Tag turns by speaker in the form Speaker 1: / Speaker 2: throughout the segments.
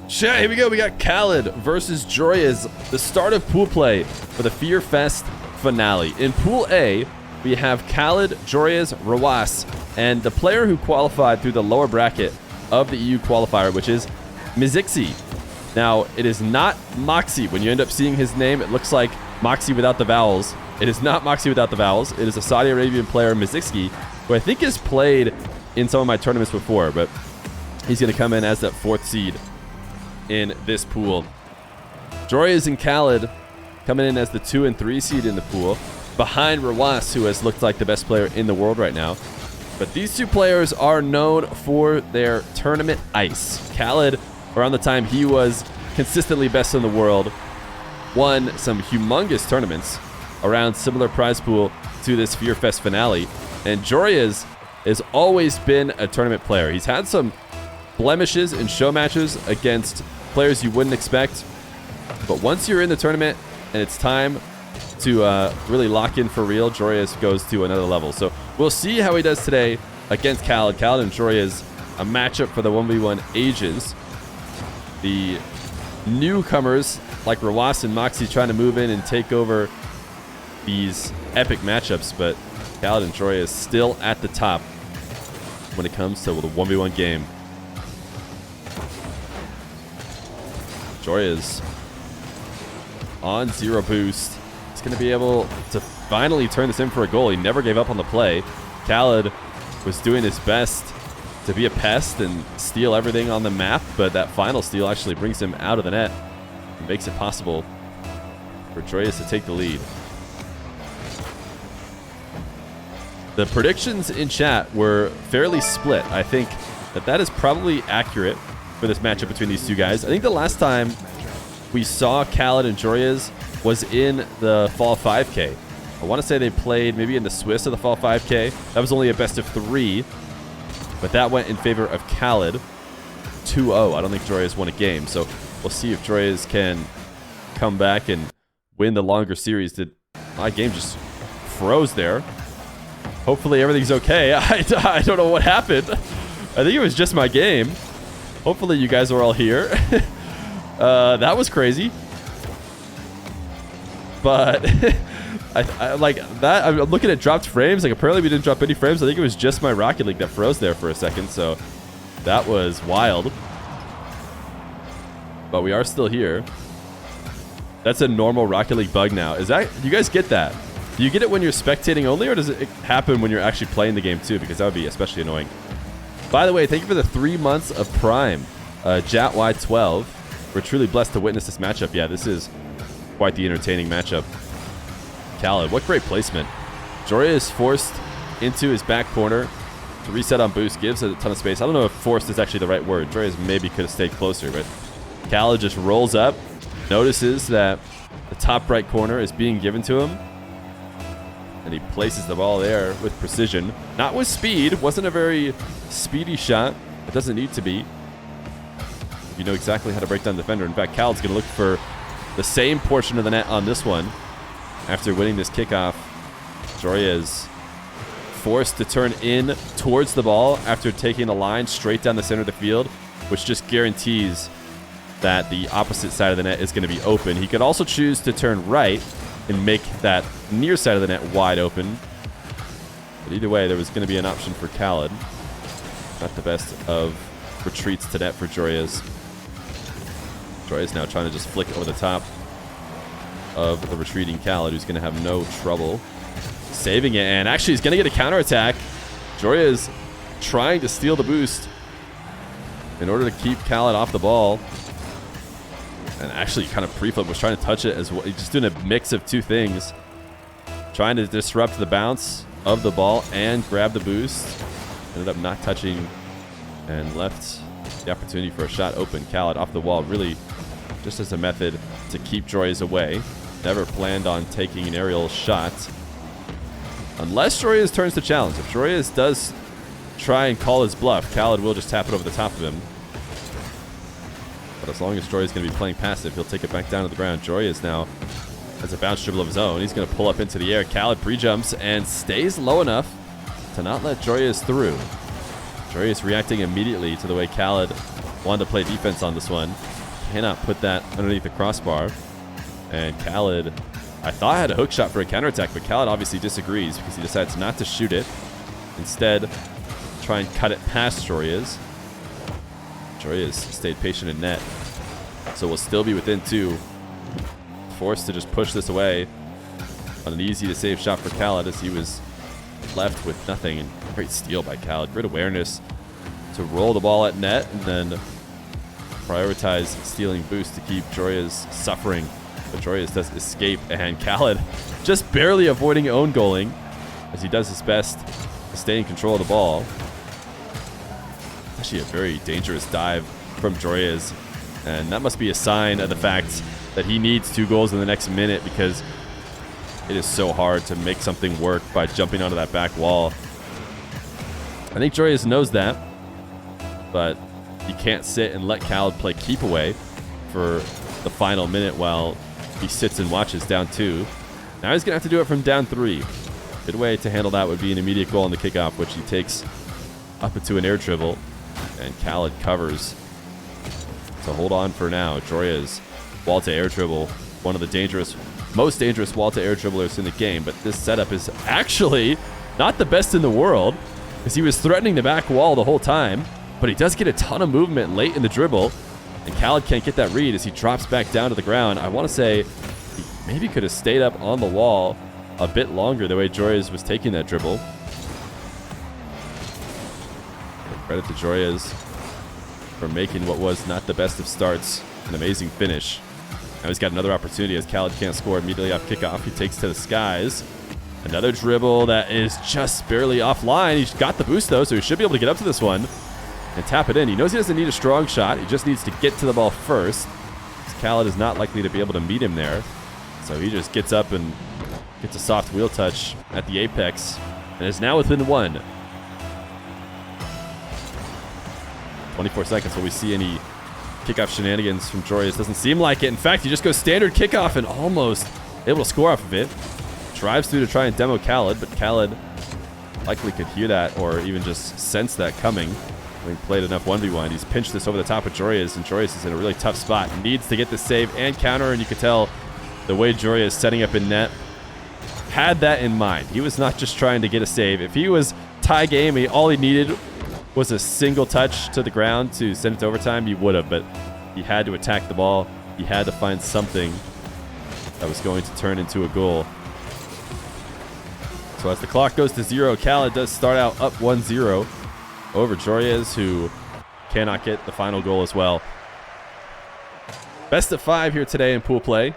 Speaker 1: Chat, here we go. We got oKhaliD versus Joreuz, the start of pool play for the Fear Fest finale. In Pool A, we have oKhaliD, Joreuz, Joreuz, and the player who qualified through the lower bracket of the EU qualifier, which is Mizixi. Now, it is not Moxie. When you end up seeing his name, it looks like Moxie without the vowels. It is not Moxie without the vowels. It is a Saudi Arabian player, Mizixi, who I think has played in some of my tournaments before, but he's going to come in as that 4th seed in this pool. Joreuz and oKhaliD coming in as the 2 and 3 seed in the pool, behind Joreuz, who has looked like the best player in the world right now. But these two players are known for their tournament ice. oKhaliD, around the time he was consistently best in the world, won some humongous tournaments around similar prize pool to this Fear Fest finale. And Joreuz has always been a tournament player. He's had some blemishes in show matches against players you wouldn't expect, but once you're in the tournament and it's time to really lock in for real, Joreuz goes to another level. So we'll see how he does today against oKhaliD. oKhaliD and Joreuz, a matchup for the 1v1 ages. The newcomers like Joreuz and Moxie trying to move in and take over these epic matchups, but oKhaliD and Joreuz still at the top when it comes to the 1v1 game. Joreuz on 0 boost. He's going to be able to finally turn this in for a goal. He never gave up on the play. oKhaliD was doing his best to be a pest and steal everything on the map, but that final steal actually brings him out of the net and makes it possible for Joreuz to take the lead. The predictions in chat were fairly split. I think that is probably accurate for this matchup between these two guys. I think the last time we saw oKhaliD and Joreuz was in the Fall 5K. I want to say they played maybe in the Swiss of the Fall 5K. That was only a best of 3, but that went in favor of oKhaliD 2-0. I don't think Joreuz won a game, so we'll see if Joreuz can come back and win the longer series. My game just froze there. Hopefully everything's okay. I don't know what happened. I think it was just my game. Hopefully you guys are all here. That was crazy. But I like that. I'm looking at dropped frames. Like, apparently we didn't drop any frames. I think it was just my Rocket League that froze there for a second. So that was wild. But we are still here. That's a normal Rocket League bug now. Do you guys get that? Do you get it when you're spectating only, or does it happen when you're actually playing the game too? Because that would be especially annoying. By the way, thank you for the 3 months of Prime, JatY12. We're truly blessed to witness this matchup. Yeah, this is quite the entertaining matchup. oKhaliD, what great placement. Joreuz is forced into his back corner to reset on boost, gives it a ton of space. I don't know if forced is actually the right word. Joreuz maybe could have stayed closer, but oKhaliD just rolls up, notices that the top right corner is being given to him, and he places the ball there with precision. Not with speed. Wasn't a very speedy shot. It doesn't need to be. You know exactly how to break down the defender. In fact, oKhaliD's going to look for the same portion of the net on this one. After winning this kickoff, Joreuz forced to turn in towards the ball after taking a line straight down the center of the field, which just guarantees that the opposite side of the net is going to be open. He could also choose to turn right and make that near side of the net wide open. But either way, there was going to be an option for oKhaliD. Not the best of retreats to net for Joreuz. Joreuz now trying to just flick over the top of the retreating oKhaliD, who's going to have no trouble saving it. And actually, he's going to get a counterattack. Joreuz trying to steal the boost in order to keep oKhaliD off the ball. And actually kind of pre-flip, was trying to touch it as well. He's just doing a mix of two things. Trying to disrupt the bounce of the ball and grab the boost. Ended up not touching and left the opportunity for a shot open. oKhaliD off the wall, really just as a method to keep Joreuz away. Never planned on taking an aerial shot. Unless Joreuz turns to challenge. If Joreuz does try and call his bluff, oKhaliD will just tap it over the top of him. But as long as Joreuz is going to be playing passive, he'll take it back down to the ground. Joreuz now has a bounce dribble of his own. He's going to pull up into the air. oKhaliD pre-jumps and stays low enough to not let Joreuz through. Joreuz reacting immediately to the way oKhaliD wanted to play defense on this one. Cannot put that underneath the crossbar. And oKhaliD, I thought had a hook shot for a counterattack, but oKhaliD obviously disagrees because he decides not to shoot it. Instead, try and cut it past Joreuz. Joreuz stayed patient in net. So we'll still be within 2. Forced to just push this away on an easy to save shot for oKhaliD as he was left with nothing. And great steal by oKhaliD. Great awareness to roll the ball at net and then prioritize stealing boost to keep Joreuz suffering. But Joreuz does escape, and oKhaliD just barely avoiding own goaling as he does his best to stay in control of the ball. Actually a very dangerous dive from Joreuz, and that must be a sign of the fact that he needs 2 goals in the next minute because it is so hard to make something work by jumping onto that back wall. I think Joreuz knows that, but he can't sit and let oKhaliD play keep away for the final minute while he sits and watches down 2. Now he's going to have to do it from down 3. Good way to handle that would be an immediate goal on the kickoff, which he takes up into an air dribble, and oKhaliD covers to hold on for now. Joreuz, wall to air dribble, one of the most dangerous wall to air dribblers in the game, but this setup is actually not the best in the world because he was threatening the back wall the whole time, but he does get a ton of movement late in the dribble, and oKhaliD can't get that read as he drops back down to the ground. I want to say he maybe could have stayed up on the wall a bit longer the way Joreuz was taking that dribble. Credit to Joreuz for making what was not the best of starts an amazing finish. Now he's got another opportunity as oKhaliD can't score immediately off kickoff. He takes to the skies. Another dribble that is just barely offline. He's got the boost though, so he should be able to get up to this one and tap it in. He knows he doesn't need a strong shot. He just needs to get to the ball first. oKhaliD is not likely to be able to meet him there. So he just gets up and gets a soft wheel touch at the apex and is now within 1. 24 seconds. Will we see any kickoff shenanigans from Joreuz? Doesn't seem like it. In fact, he just goes standard kickoff and almost able to score off of it. Drives through to try and demo oKhaliD, but oKhaliD likely could hear that or even just sense that coming. Having played enough 1v1, he's pinched this over the top of Joreuz, and Joreuz is in a really tough spot. Needs to get the save and counter, and you can tell the way Joreuz is setting up in net had that in mind. He was not just trying to get a save. If he was tie game, all he needed was a single touch to the ground to send it to overtime, he would have, but he had to attack the ball. He had to find something that was going to turn into a goal. So as the clock goes to 0, oKhaliD does start out up 1-0 over Joreuz, who cannot get the final goal as well. Best of 5 here today in pool play.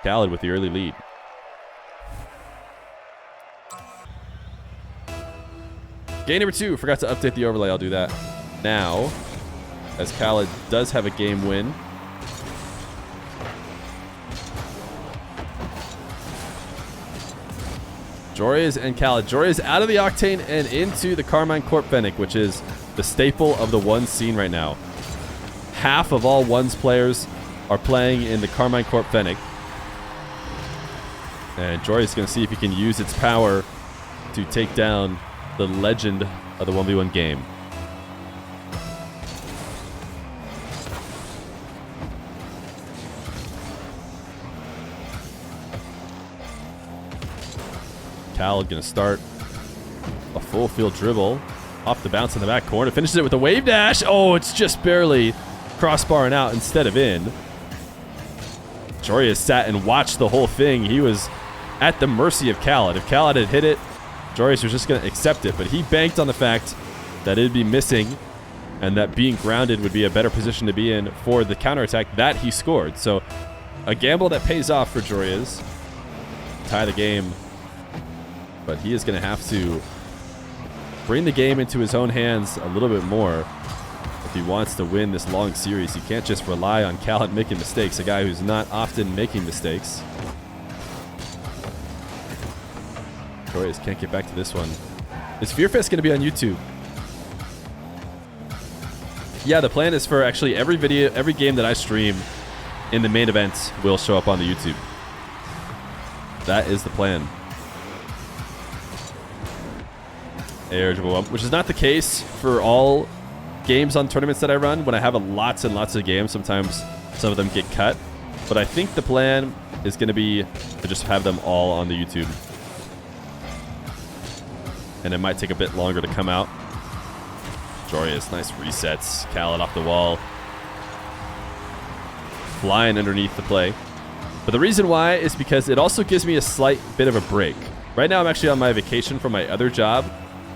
Speaker 1: oKhaliD with the early lead. Game number 2, forgot to update the overlay. I'll do that now, as oKhaliD does have a game win. Joreuz and oKhaliD. Joreuz out of the Octane and into the Carmine Corp Fennec, which is the staple of the Ones scene right now. Half of all Ones players are playing in the Carmine Corp Fennec. And Joreuz is going to see if he can use its power to take down the legend of the 1v1 game. oKhaliD going to start a full field dribble off the bounce in the back corner. Finishes it with a wave dash. Oh, it's just barely crossbarring out instead of in. Joreuz sat and watched the whole thing. He was at the mercy of oKhaliD. If oKhaliD had hit it, Joreuz was just going to accept it, but he banked on the fact that it'd be missing and that being grounded would be a better position to be in for the counterattack that he scored. So a gamble that pays off for Joreuz. Tie the game, but he is going to have to bring the game into his own hands a little bit more if he wants to win this long series. He can't just rely on oKhaliD making mistakes, a guy who's not often making mistakes. Joreuz can't get back to this one. Is Fear Fest going to be on YouTube? Yeah, the plan is for actually every game that I stream in the main event will show up on the YouTube. That is the plan. Air dribble up, which is not the case for all games on tournaments that I run. When I have lots and lots of games, sometimes some of them get cut. But I think the plan is going to be to just have them all on the YouTube. And it might take a bit longer to come out. Joreuz, nice resets. oKhaliD off the wall. Flying underneath the play. But the reason why is because it also gives me a slight bit of a break. Right now I'm actually on my vacation from my other job,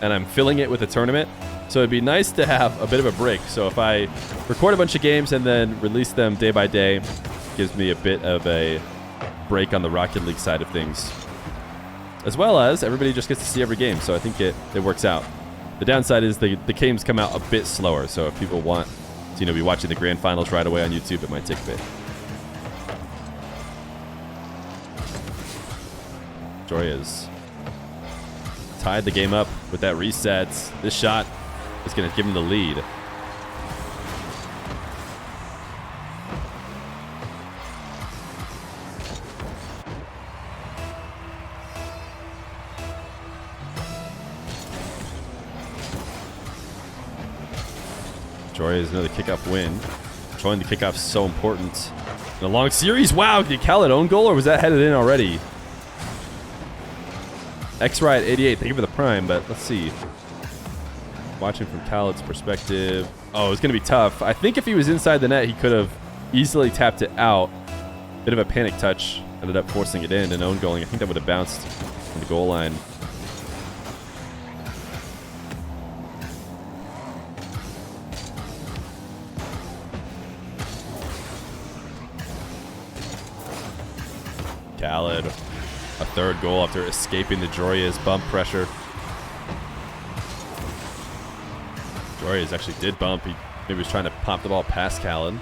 Speaker 1: and I'm filling it with a tournament. So it'd be nice to have a bit of a break. So if I record a bunch of games and then release them day by day, gives me a bit of a break on the Rocket League side of things. As well as everybody just gets to see every game, so I think it works out. The downside is the games come out a bit slower, so if people want to be watching the grand finals right away on YouTube, it might take a bit. Joreuz tied the game up with that reset. This shot is going to give him the lead. Joreuz, another kickoff win. Showing the kickoff so important in a long series. Wow, did oKhaliD own goal, or was that headed in already? X-Ride 88, thank you for the prime, but let's see. Watching from oKhaliD's perspective. Oh, it's going to be tough. I think if he was inside the net, he could have easily tapped it out. Bit of a panic touch. Ended up forcing it in and own goaling. I think that would have bounced from the goal line. oKhaliD, a third goal after escaping the Joreuz bump pressure. Joreuz actually did bump. He maybe was trying to pop the ball past oKhaliD.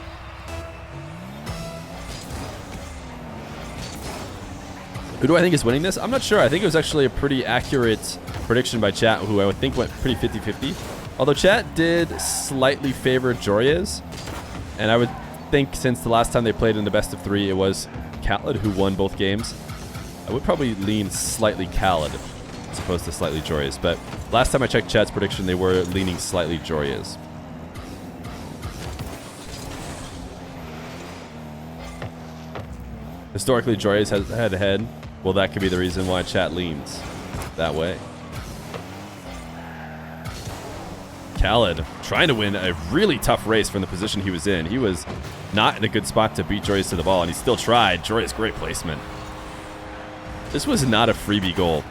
Speaker 1: Who do I think is winning this? I'm not sure. I think it was actually a pretty accurate prediction by chat, who I would think went pretty 50-50. Although chat did slightly favor Joreuz. And I would think since the last time they played in the best of 3, it was oKhaliD who won both games. I would probably lean slightly oKhaliD as opposed to slightly Joreuz. But last time I checked chat's prediction, they were leaning slightly Joreuz. Historically, Joreuz has head-to-head. Well, that could be the reason why chat leans that way. oKhaliD trying to win a really tough race from the position he was in. He was not in a good spot to beat Joreuz to the ball, and he still tried. Joreuz, great placement. This was not a freebie goal.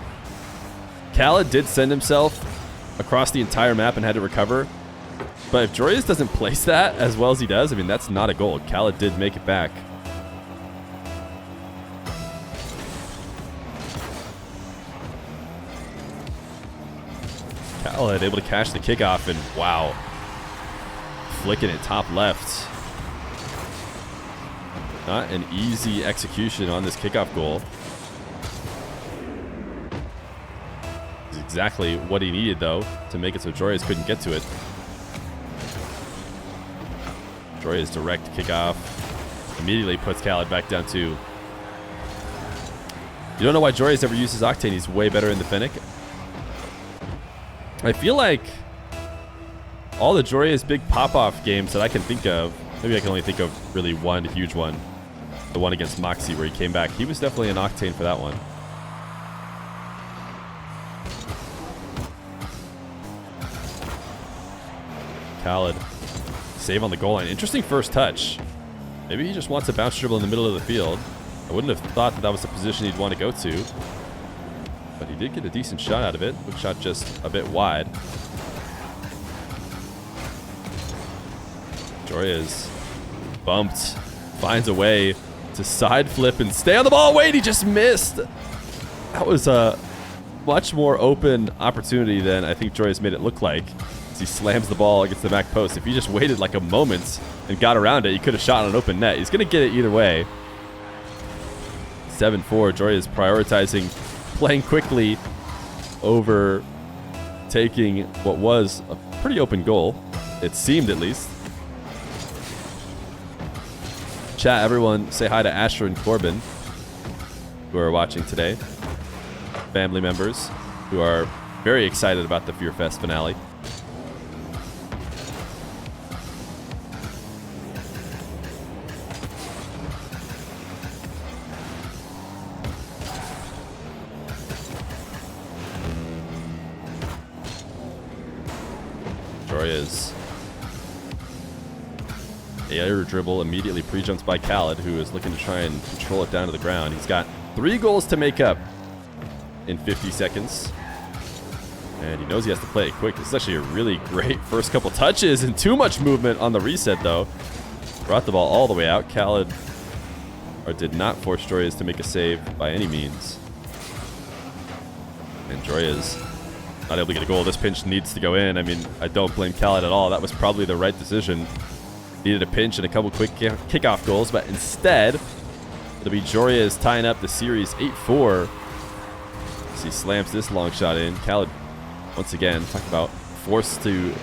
Speaker 1: oKhaliD did send himself across the entire map and had to recover. But if Joreuz doesn't place that as well as he does, I mean, that's not a goal. oKhaliD did make it back. oKhaliD able to catch the kickoff, and wow, flicking it top left. Not an easy execution on this kickoff goal. It's exactly what he needed, though, to make it so Joreuz couldn't get to it. Joreuz direct kickoff immediately puts oKhaliD back down 2. You don't know why Joreuz ever uses Octane. He's way better in the Fennec. I feel like all the Joreuz big pop-off games that I can think of, maybe I can only think of really one huge one. The one against Moxie where he came back. He was definitely an Octane for that one. oKhaliD, save on the goal line. Interesting first touch. Maybe he just wants a bounce dribble in the middle of the field. I wouldn't have thought that that was the position he'd want to go to. But he did get a decent shot out of it. Hook shot just a bit wide. Joreuz bumped. Finds a way to side flip and stay on the ball. Wait, he just missed. That was a much more open opportunity than I think Joreuz made it look like. As he slams the ball against the back post. If he just waited like a moment and got around it, he could have shot on an open net. He's going to get it either way. 7-4. Joreuz prioritizing playing quickly over taking what was a pretty open goal. It seemed, at least. Chat, everyone say hi to Asher and Corbin, who are watching today. Family members who are very excited about the Fear Fest finale. Air dribble immediately pre-jumps by oKhaliD, who is looking to try and control it down to the ground. He's got 3 goals to make up in 50 seconds. And he knows he has to play it quick. This is actually a really great first couple touches, and too much movement on the reset, though. Brought the ball all the way out. oKhaliD did not force Joreuz to make a save by any means. And Joreuz not able to get a goal. This pinch needs to go in. I mean, I don't blame oKhaliD at all. That was probably the right decision. Needed a pinch and a couple quick kickoff goals, but instead, it'll be Joreuz tying up the series 8-4 as he slams this long shot in. oKhaliD, once again, talk about forced to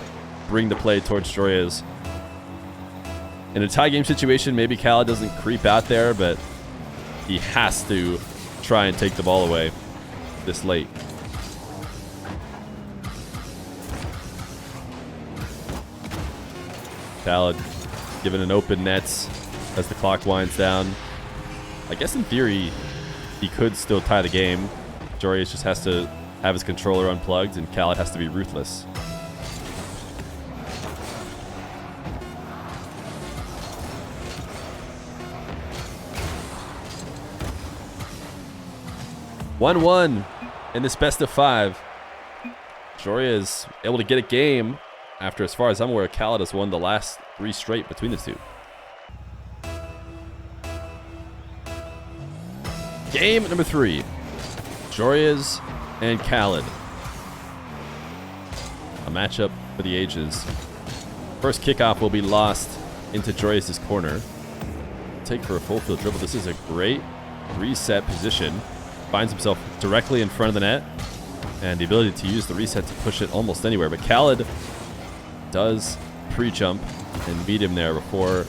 Speaker 1: bring the play towards Joreuz. In a tie game situation, maybe oKhaliD doesn't creep out there, but he has to try and take the ball away this late. oKhaliD given an open net as the clock winds down. I guess in theory, he could still tie the game. Joreuz just has to have his controller unplugged, and oKhaliD has to be ruthless. (1-1) in this best of 5. Joreuz able to get a game after, as far as I'm aware, oKhaliD has won the last 3 straight between the two. Game number 3. Joreuz and oKhaliD. A matchup for the ages. First kickoff will be lost into Joreuz's corner. Take for a full field dribble. This is a great reset position. Finds himself directly in front of the net, and the ability to use the reset to push it almost anywhere. But oKhaliD does pre-jump and beat him there before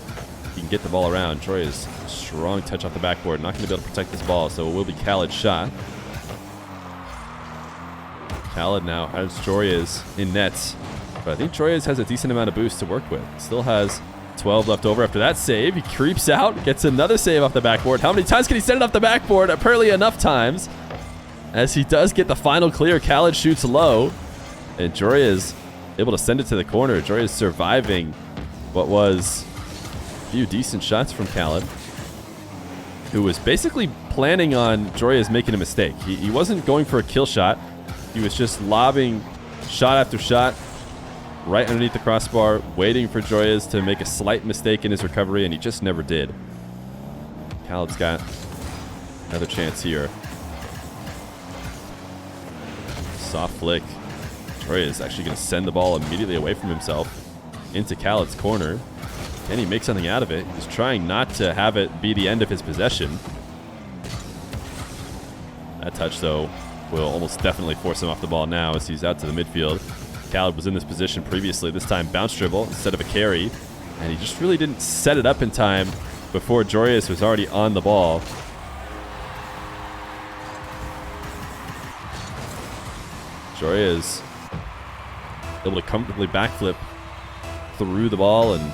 Speaker 1: he can get the ball around. Joreuz, strong touch off the backboard. Not going to be able to protect this ball, so it will be oKhaliD's shot. oKhaliD now has Joreuz in nets, but I think Joreuz has a decent amount of boost to work with. Still has 12 left over after that save. He creeps out, gets another save off the backboard. How many times can he send it off the backboard? Apparently enough times. As he does get the final clear, oKhaliD shoots low, and Joreuz able to send it to the corner. Joreuz surviving what was a few decent shots from oKhaliD, who was basically planning on Joreuz making a mistake. He wasn't going for a kill shot. He was just lobbing shot after shot right underneath the crossbar, waiting for Joreuz to make a slight mistake in his recovery, and he just never did. oKhaliD's got another chance here. Soft flick. Joreuz actually going to send the ball immediately away from himself into oKhaliD's corner. Can he make something out of it? He's trying not to have it be the end of his possession. That touch, though, will almost definitely force him off the ball now as he's out to the midfield. oKhaliD was in this position previously, this time bounce dribble instead of a carry, and he just really didn't set it up in time before Joreuz was already on the ball. Joreuz able to comfortably backflip through the ball and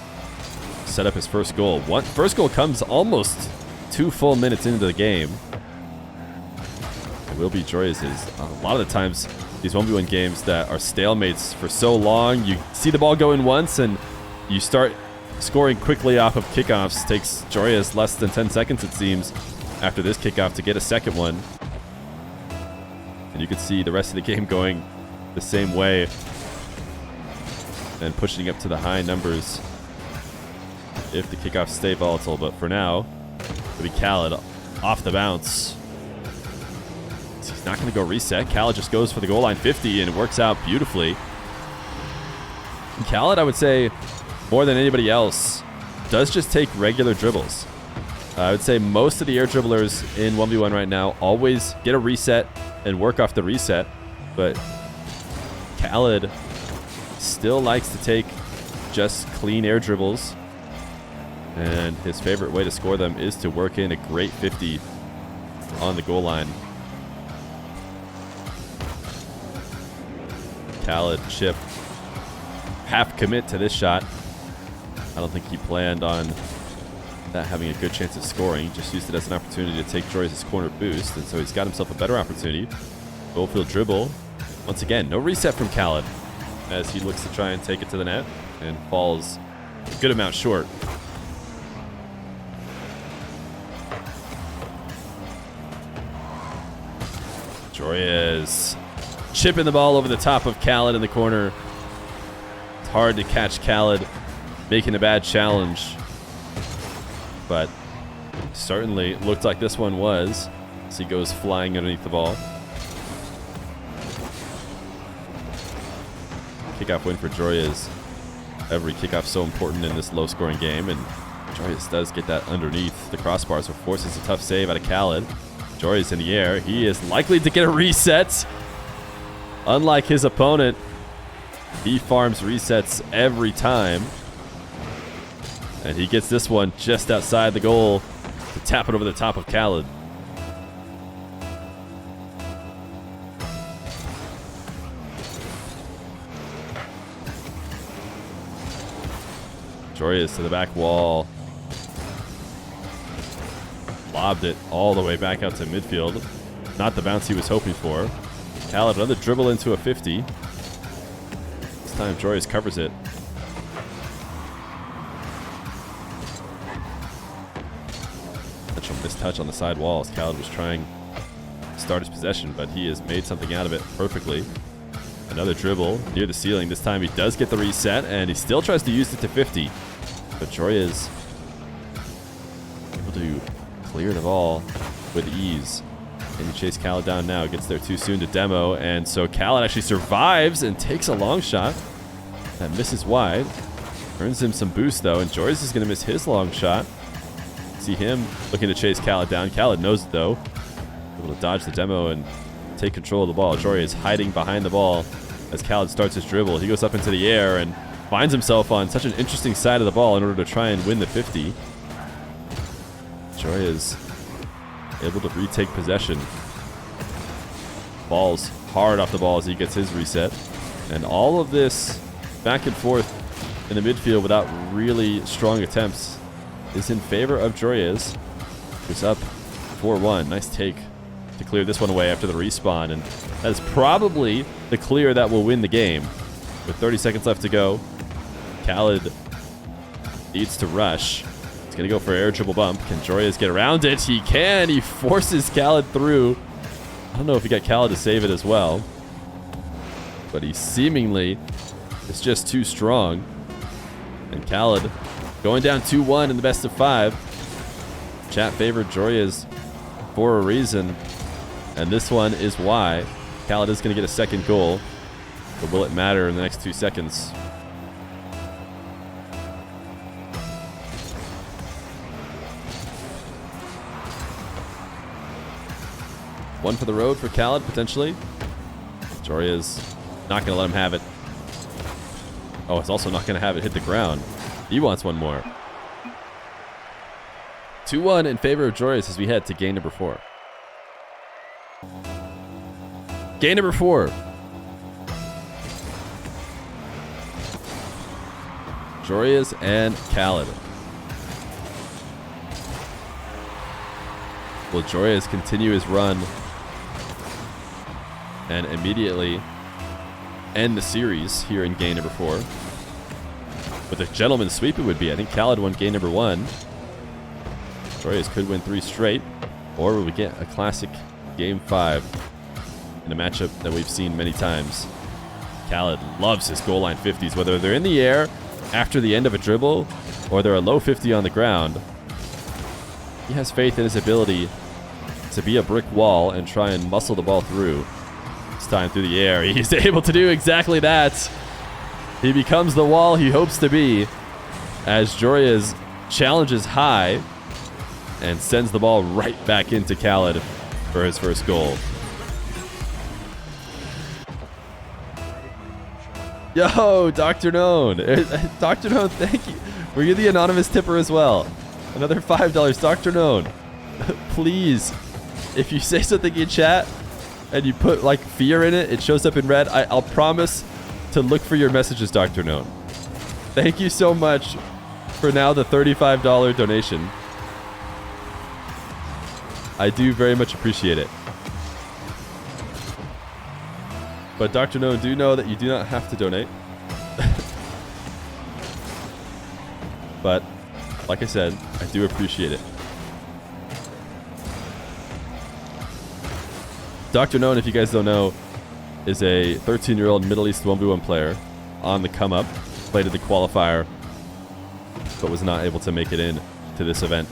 Speaker 1: set up his first goal. First goal comes almost 2 full minutes into the game. It will be Joreuz's. A lot of the times, these 1v1 games that are stalemates for so long, you see the ball go in once and you start scoring quickly off of kickoffs. Takes Joreuz less than 10 seconds, it seems, after this kickoff to get a second one. And you can see the rest of the game going the same way and pushing up to the high numbers if the kickoffs stay volatile. But for now, it'll be oKhaliD off the bounce. He's not going to go reset. oKhaliD just goes for the goal line 50, and it works out beautifully. oKhaliD, I would say, more than anybody else, does just take regular dribbles. I would say most of the air dribblers in 1v1 right now always get a reset and work off the reset, but oKhaliD still likes to take just clean air dribbles, and his favorite way to score them is to work in a great 50 on the goal line. oKhaliD chip, half commit to this shot. I don't think he planned on that having a good chance of scoring. Just used it as an opportunity to take Joreuz's corner boost, and so he's got himself a better opportunity. Goal field dribble. Once again, no reset from oKhaliD as he looks to try and take it to the net and falls a good amount short. Joreuz chipping the ball over the top of oKhaliD in the corner. It's hard to catch oKhaliD making a bad challenge, but certainly looked like this one was, as he goes flying underneath the ball. Kickoff win for Joreuz. Every kickoff so important in this low-scoring game, and Joreuz does get that underneath the crossbars, so forces a tough save out of oKhaliD. Joreuz in the air. He is likely to get a reset. Unlike his opponent, he farms resets every time. And he gets this one just outside the goal to tap it over the top of oKhaliD. Joreuz to the back wall. Lobbed it all the way back out to midfield. Not the bounce he was hoping for. oKhaliD, another dribble into a 50. This time Joreuz covers it. Potential mistouch on the side wall as oKhaliD was trying to start his possession, but he has made something out of it perfectly. Another dribble near the ceiling. This time he does get the reset, and he still tries to use it to 50. But Joreuz able to clear the ball with ease. Can he chase oKhaliD down now? Gets there too soon to demo, and so oKhaliD actually survives and takes a long shot that misses wide. Earns him some boost though, and Joreuz is going to miss his long shot. See him looking to chase oKhaliD down. oKhaliD knows it though. Able to dodge the demo and take control of the ball. Joreuz hiding behind the ball as oKhaliD starts his dribble. He goes up into the air and finds himself on such an interesting side of the ball in order to try and win the 50. Joreuz able to retake possession. Ball's hard off the ball as he gets his reset. And all of this back and forth in the midfield without really strong attempts is in favor of Joreuz, who's up 4-1. Nice take to clear this one away after the respawn. And that is probably the clear that will win the game. With 30 seconds left to go, oKhaliD needs to rush. He's going to go for air triple bump. Can Joreuz get around it? He can. He forces oKhaliD through. I don't know if he got oKhaliD to save it as well, but he seemingly is just too strong. And oKhaliD going down 2-1 in the best of 5. Chat favored Joreuz for a reason, and this one is why. oKhaliD is going to get a second goal, but will it matter in the next 2 seconds? One for the road for oKhaliD, potentially. Joreuz not going to let him have it. Oh, it's also not going to have it hit the ground. He wants one more. 2-1 in favor of Joreuz as we head to game number 4. Game number 4. Joreuz and oKhaliD. Will Joreuz continue his run and immediately end the series here in game number 4? With a gentleman's sweep it would be. I think oKhaliD won game number 1. Joreuz could win 3 straight, or will we get a classic game 5 in a matchup that we've seen many times. oKhaliD loves his goal line 50s, whether they're in the air after the end of a dribble or they're a low 50 on the ground. He has faith in his ability to be a brick wall and try and muscle the ball through. This time through the air, he's able to do exactly that. He becomes the wall he hopes to be as Joreuz challenges high and sends the ball right back into oKhaliD for his first goal. Yo, Dr. Known. Dr. Known, thank you. Were you the anonymous tipper as well? Another $5, Dr. Known. Please, if you say something in chat and you put like Feer in it, it shows up in red. I'll promise to look for your messages, Dr. Known. Thank you so much for now the $35 donation. I do very much appreciate it. But Dr. Known, do know that you do not have to donate. But like I said, I do appreciate it. Dr. Known, if you guys don't know, is a 13-year-old Middle East 1v1 player on the come up. Played at the qualifier, but was not able to make it in to this event.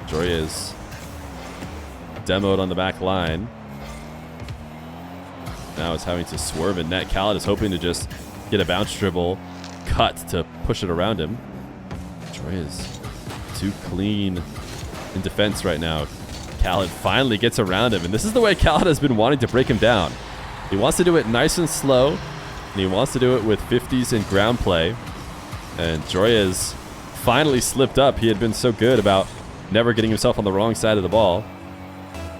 Speaker 1: Joreuz demoed on the back line. Now is having to swerve in net. oKhaliD is hoping to just get a bounce dribble cut to push it around him. Joreuz too clean in defense right now. oKhaliD finally gets around him, and this is the way oKhaliD has been wanting to break him down. He wants to do it nice and slow, and he wants to do it with 50s and ground play. And Joreuz finally slipped up. He had been so good about never getting himself on the wrong side of the ball,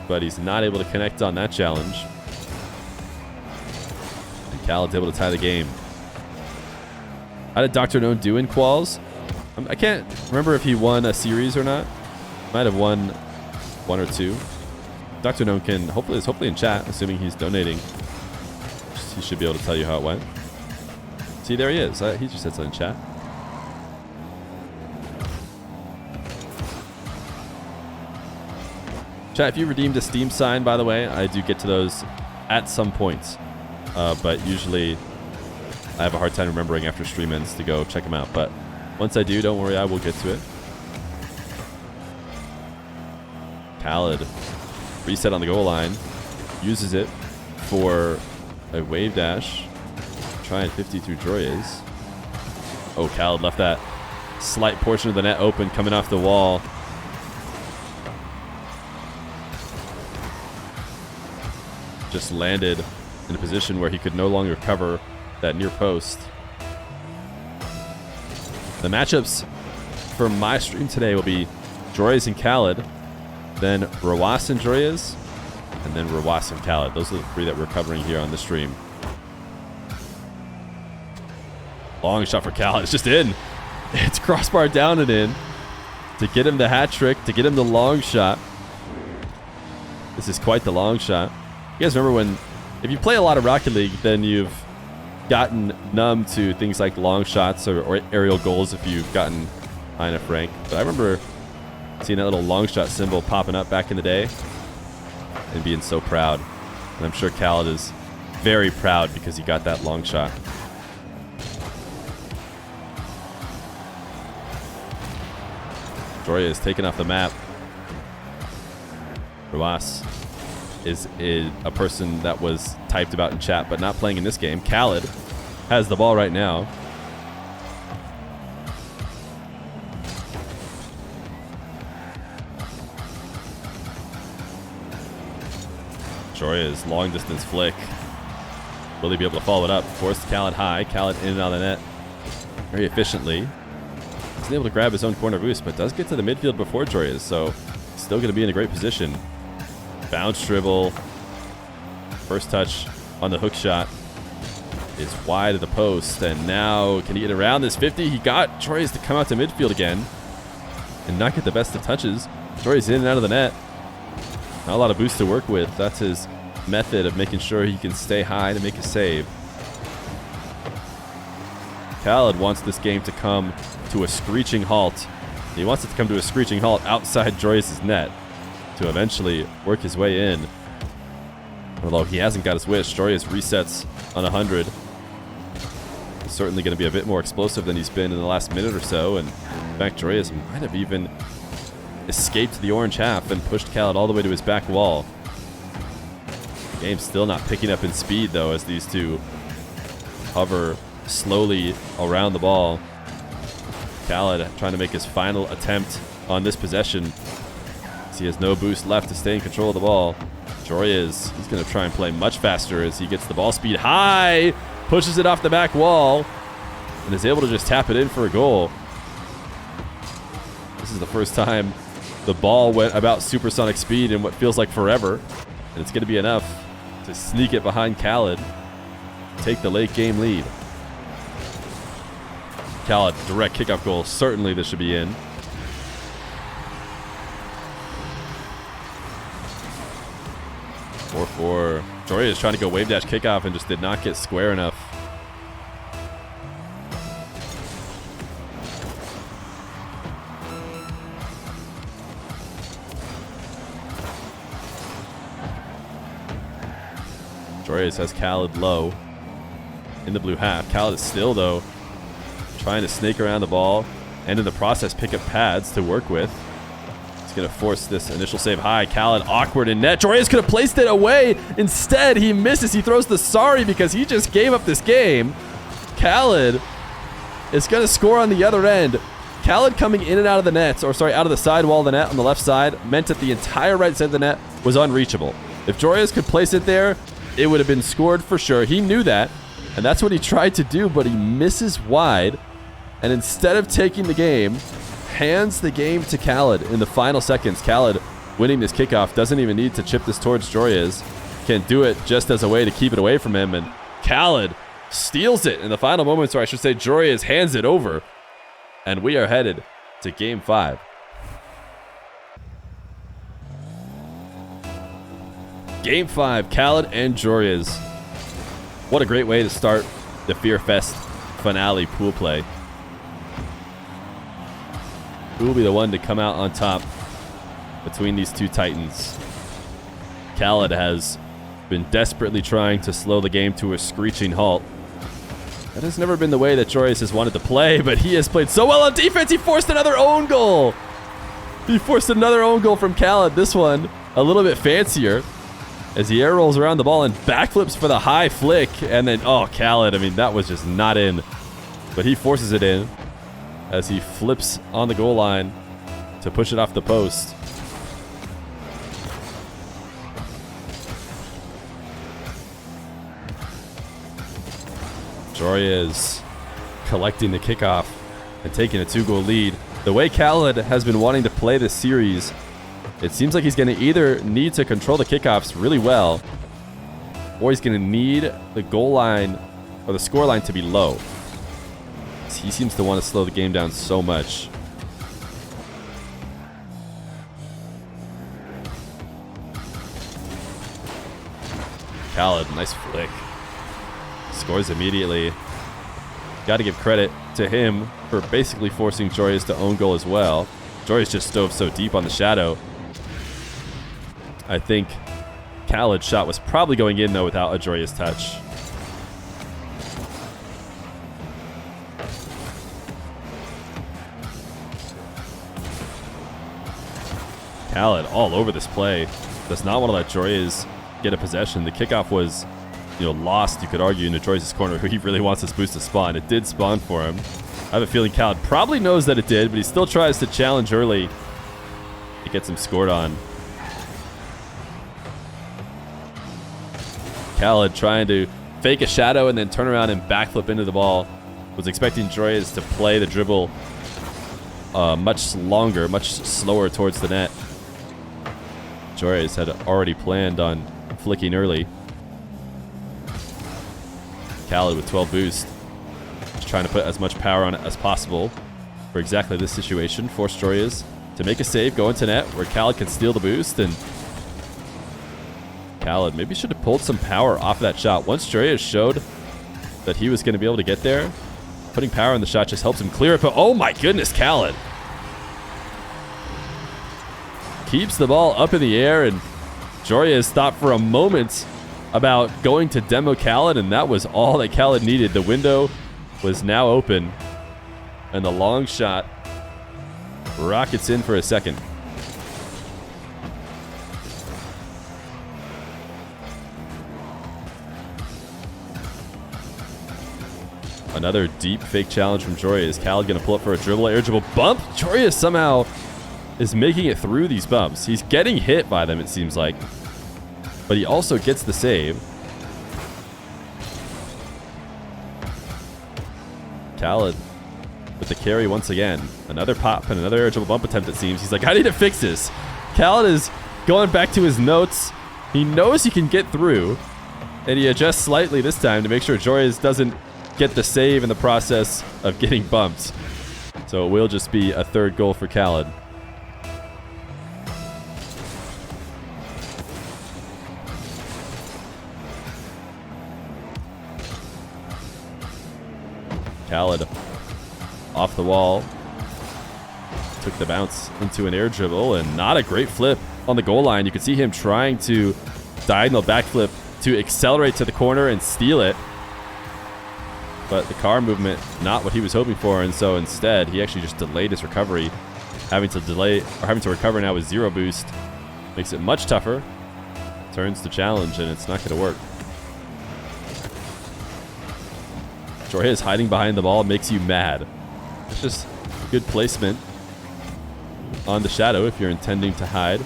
Speaker 1: but he's not able to connect on that challenge. And oKhaliD's able to tie the game. How did Dr. Known do in quals? I can't remember if he won a series or not. Might have won one or two. Dr. Known is hopefully in chat, assuming he's donating. He should be able to tell you how it went. See, there he is. He just said something in chat. Chat, if you redeemed a Steam sign, by the way, I do get to those at some points. But usually I have a hard time remembering after stream ends to go check them out. But once I do, don't worry, I will get to it. oKhaliD reset on the goal line. Uses it for a wave dash. Trying 50 through Joreuz. Oh, oKhaliD left that slight portion of the net open coming off the wall. Just landed in a position where he could no longer cover that near post. The matchups for my stream today will be Joreuz and oKhaliD, then Roas and Joreuz, and then Roas and oKhaliD. Those are the three that we're covering here on the stream. Long shot for oKhaliD. It's just in. It's crossbar down and in to get him the hat trick, to get him the long shot. This is quite the long shot. You guys remember when, if you play a lot of Rocket League, then you've gotten numb to things like long shots or aerial goals if you've gotten high enough rank. But I remember seeing that little long shot symbol popping up back in the day and being so proud. And I'm sure oKhaliD is very proud because he got that long shot. Joreuz taken off the map. Roas is a person that was typed about in chat, but not playing in this game. oKhaliD has the ball right now. Joreuz, long distance flick. Will he be able to follow it up? Forced oKhaliD high. oKhaliD in and out of the net very efficiently. Isn't able to grab his own corner boost, but does get to the midfield before Joreuz, so still going to be in a great position. Bounce dribble. First touch on the hook shot is wide of the post, and now can he get around this 50? He got Joreuz to come out to midfield again and not get the best of touches. Joreuz in and out of the net. Not a lot of boost to work with. That's his method of making sure he can stay high to make a save. oKhaliD wants this game to come to a screeching halt. He wants it to come to a screeching halt outside Joreuz's net to eventually work his way in. Although he hasn't got his wish. Joreuz resets on 100. He's certainly going to be a bit more explosive than he's been in the last minute or so. And in fact, Joreuz might have even escaped the orange half and pushed oKhaliD all the way to his back wall. The game's still not picking up in speed, though, as these two hover slowly around the ball. oKhaliD trying to make his final attempt on this possession. He has no boost left to stay in control of the ball. Joreuz, he's going to try and play much faster as he gets the ball speed high, pushes it off the back wall, and is able to just tap it in for a goal. This is the first time the ball went about supersonic speed in what feels like forever, and it's going to be enough to sneak it behind oKhaliD, take the late game lead. oKhaliD, direct kickoff goal. Certainly this should be in. Joreuz trying to go wave dash kickoff and just did not get square enough. Joreuz has oKhaliD low in the blue half. oKhaliD is still, though, trying to snake around the ball and in the process pick up pads to work with. He's going to force this initial save high. oKhaliD awkward in net. Joreuz could have placed it away. Instead, he misses. He throws the sorry because he just gave up this game. oKhaliD is going to score on the other end. oKhaliD coming in and out of the nets, or sorry, out of the side wall of the net on the left side, meant that the entire right side of the net was unreachable. If Joreuz could place it there, it would have been scored for sure. He knew that, and that's what he tried to do, but he misses wide. And instead of taking the game, hands the game to oKhaliD in the final seconds. oKhaliD winning this kickoff, doesn't even need to chip this towards Joreuz. Can do it just as a way to keep it away from him. And oKhaliD steals it in the final moments, or I should say Joreuz hands it over. And we are headed to Game 5. Game 5, oKhaliD and Joreuz. What a great way to start the Fear Fest finale pool play. Who will be the one to come out on top between these two titans? oKhaliD has been desperately trying to slow the game to a screeching halt. That has never been the way that Joreuz has wanted to play, but he has played so well on defense. He forced another own goal. He forced another own goal from oKhaliD. This one a little bit fancier as he air rolls around the ball and backflips for the high flick. And then, oh, oKhaliD, I mean, that was just not in. But he forces it in as he flips on the goal line to push it off the post. Joreuz collecting the kickoff and taking a 2-goal lead. The way oKhaliD has been wanting to play this series, it seems like he's going to either need to control the kickoffs really well, or he's going to need the goal line or the score line to be low. He seems to want to slow the game down so much. oKhaliD, nice flick. Scores immediately. Got to give credit to him for basically forcing Joreuz to own goal as well. Joreuz just dove so deep on the shadow. I think oKhaliD's shot was probably going in, though, without a Joreuz touch. oKhaliD all over this play. Does not want to let Joreuz get a possession. The kickoff was, lost, you could argue, into Joreuz's corner, who he really wants this boost to spawn. It did spawn for him. I have a feeling oKhaliD probably knows that it did, but he still tries to challenge early. It gets him scored on. oKhaliD trying to fake a shadow and then turn around and backflip into the ball. Was expecting Joreuz to play the dribble much longer, much slower towards the net. Joreuz had already planned on flicking early. oKhaliD with 12 boost. Just trying to put as much power on it as possible for exactly this situation. Force Joreuz to make a save, go into net where oKhaliD can steal the boost, and oKhaliD maybe should have pulled some power off of that shot. Once Joreuz showed that he was going to be able to get there, putting power on the shot just helps him clear it. But oh my goodness, oKhaliD keeps the ball up in the air, and Joreuz thought for a moment about going to demo oKhaliD, and that was all that oKhaliD needed. The window was now open, and the long shot rockets in for a second. Another deep fake challenge from Joreuz. oKhaliD going to pull up for a dribble, air dribble bump. Joreuz somehow is making it through these bumps. He's getting hit by them, it seems like, but he also gets the save. oKhaliD with the carry once again. Another pop and another air dribble bump attempt, it seems. He's like, I need to fix this. oKhaliD is going back to his notes. He knows he can get through, and he adjusts slightly this time to make sure Joreuz doesn't get the save in the process of getting bumped. So it will just be a third goal for oKhaliD. oKhaliD off the wall, took the bounce into an air dribble, and not a great flip on the goal line. You can see him trying to diagonal backflip to accelerate to the corner and steal it. But the car movement, not what he was hoping for, and so instead, he actually just delayed his recovery. Having to recover now with 0 boost makes it much tougher. Turns to challenge, and it's not going to work. Joreuz hiding behind the ball makes you mad. It's just good placement on the shadow if you're intending to hide.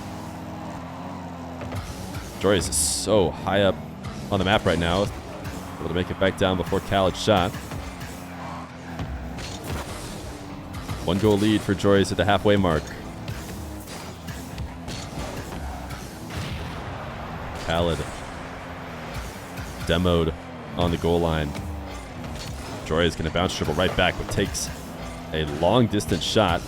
Speaker 1: Joreuz is so high up on the map right now. Able to make it back down before oKhaliD's shot. 1 goal lead for Joreuz at the halfway mark. oKhaliD demoed on the goal line. Joreuz going to bounce dribble right back, but takes a long distance shot.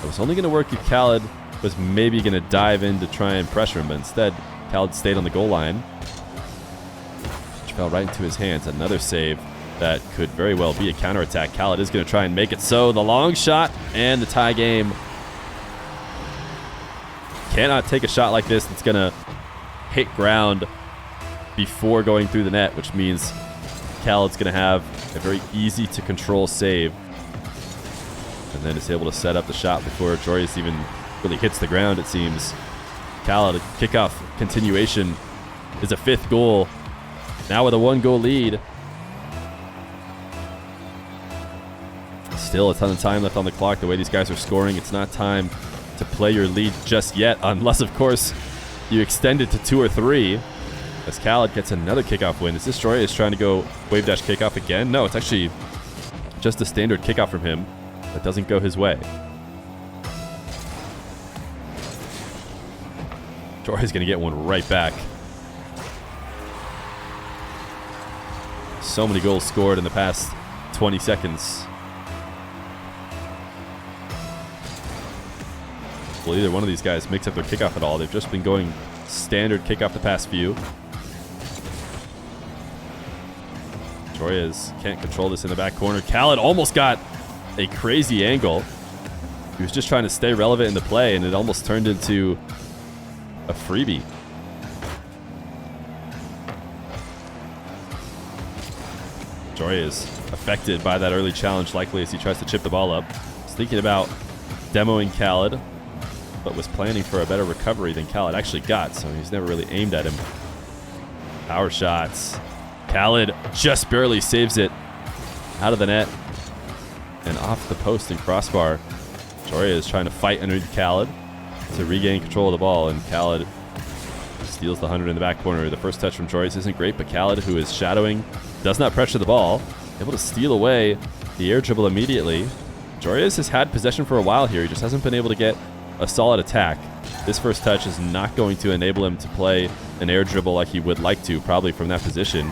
Speaker 1: It was only going to work if oKhaliD was maybe going to dive in to try and pressure him, but instead oKhaliD stayed on the goal line. Which fell right into his hands. Another save that could very well be a counterattack. oKhaliD is going to try and make it so. The long shot and the tie game. Cannot take a shot like this that's going to hit ground before going through the net, which means oKhaliD's going to have a very easy to control save. And then is able to set up the shot before Joreuz even really hits the ground, it seems. oKhaliD, kickoff continuation is a 5th goal. Now with a 1 goal lead. Still a ton of time left on the clock. The way these guys are scoring, it's not time to play your lead just yet, unless, of course, you extend it to 2 or 3. As oKhaliD gets another kickoff win. Is this Joreuz trying to go wave dash kickoff again? No, it's actually just a standard kickoff from him that doesn't go his way. Joreuz going to get one right back. So many goals scored in the past 20 seconds. Well, either one of these guys makes up their kickoff at all. They've just been going standard kickoff the past few. Joreuz can't control this in the back corner. oKhaliD almost got a crazy angle. He was just trying to stay relevant in the play, and it almost turned into a freebie. Joreuz affected by that early challenge, likely as he tries to chip the ball up. He's thinking about demoing oKhaliD, but was planning for a better recovery than oKhaliD actually got, so he's never really aimed at him. Power shots. oKhaliD just barely saves it out of the net and off the post and crossbar. Joreuz trying to fight underneath oKhaliD to regain control of the ball, and oKhaliD steals the 100 in the back corner. The first touch from Joreuz isn't great, but oKhaliD, who is shadowing, does not pressure the ball, able to steal away the air dribble immediately. Joreuz has had possession for a while here. He just hasn't been able to get a solid attack. This first touch is not going to enable him to play an air dribble like he would like to, probably from that position.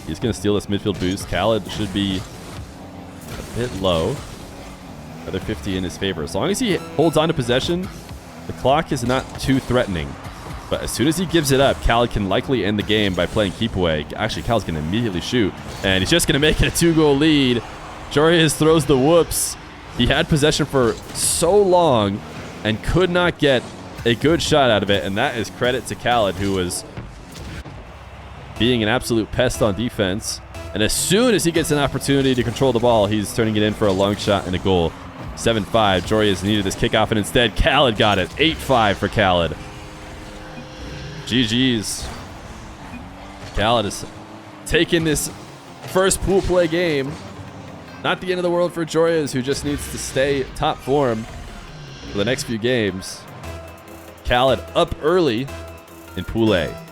Speaker 1: He's going to steal this midfield boost. oKhaliD should be a bit low. Another 50 in his favor. As long as he holds on to possession, the clock is not too threatening. But as soon as he gives it up, oKhaliD can likely end the game by playing keep away. Actually, oKhaliD's going to immediately shoot, and he's just going to make it a 2-goal lead. Joreuz throws the whoops. He had possession for so long and could not get a good shot out of it, and that is credit to oKhaliD, who was being an absolute pest on defense. And as soon as he gets an opportunity to control the ball, he's turning it in for a long shot and a goal. 7-5. Joreuz needed this kickoff, and instead oKhaliD got it. 8-5 for oKhaliD. GG's. oKhaliD is taking this first pool play game. Not the end of the world for Joreuz, who just needs to stay top form for the next few games. oKhaliD up early in Pool A.